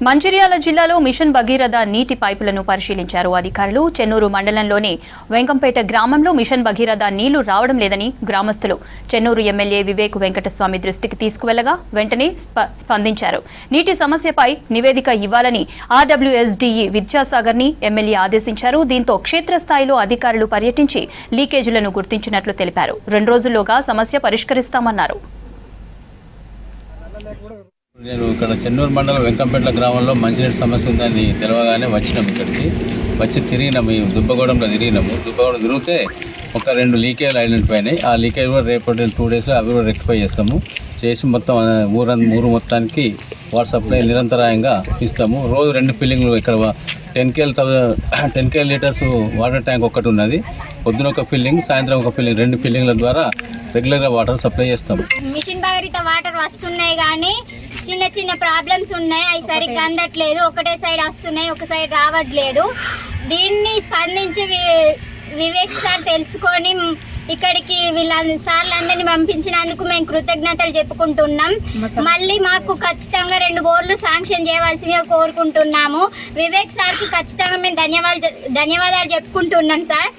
మంచిర్యాల జిల్లాలో మిషన్ భగీరథ నీటి పైపులను పరిశీలించారు అధికారులు. చెన్నూరు మండలంలోని వెంకంపేట గ్రామంలో మిషన్ భగీరథ నీళ్లు రావడం లేదని గ్రామస్తులు చెన్నూరు ఎమ్మెల్యే వివేక్ వెంకటస్వామి దృష్టికి తీసుకువెళ్లగా వెంటనే స్పందించారు. నీటి సమస్యపై నివేదిక ఇవ్వాలని ఆర్డబ్ల్యూఎస్డీఈ విద్యాసాగర్ ని ఎమ్మెల్యే ఆదేశించారు. దీంతో క్షేత్రస్థాయిలో అధికారులు పర్యటించి లీకేజీలను గుర్తించినట్లు తెలిపారు. 2 రోజుల్లోగా సమస్య పరిష్కరిస్తామన్నారు. నేను ఇక్కడ చెన్నూరు మండలం వెంకంపేట గ్రామంలో మంచినీటి సమస్య ఉందని తెలవగానే వచ్చినాము. ఇక్కడికి వచ్చి తిరిగినాము, ఈ దుబ్బగూడెంలో తిరిగినాము. దుబ్బగూడెం తిరిగితే ఒక 2 లీకేజ్లు ఐడెంటిఫై అయినాయి. ఆ లీకేజ్ కూడా రేపటి 2 డేస్లో అవి కూడా రెక్టిఫై చేస్తాము. చేసి మొత్తం ఊరు మొత్తానికి వాటర్ సప్లై నిరంతరాయంగా ఇస్తాము. రోజు 2 ఫిల్లింగ్లు ఇక్కడ 10 లీటర్స్ వాటర్ ట్యాంక్ ఒకటి ఉన్నది. పొద్దున ఒక ఫిల్లింగ్, సాయంత్రం ఒక ఫిల్లింగ్, 2 ఫిల్లింగ్ల ద్వారా రెగ్యులర్గా వాటర్ సప్లై చేస్తాము. మిషన్ భగీరథ వాటర్ వస్తున్నాయి కానీ చిన్న చిన్న ప్రాబ్లమ్స్ ఉన్నాయి. అవి సరిగ్గా అందట్లేదు. ఒకటే సైడ్ వస్తున్నాయి, ఒక సైడ్ రావట్లేదు. దీన్ని స్పందించి వివేక్ సార్ తెలుసుకొని ఇక్కడికి సార్లందరినీ పంపించినందుకు మేము కృతజ్ఞతలు చెప్పుకుంటున్నాం. మళ్ళీ మాకు ఖచ్చితంగా 2 బోర్లు శాంక్షన్ చేయవలసిందిగా కోరుకుంటున్నాము. వివేక్ సార్కి ఖచ్చితంగా మేము ధన్యవాదాలు చెప్పుకుంటున్నాం సార్.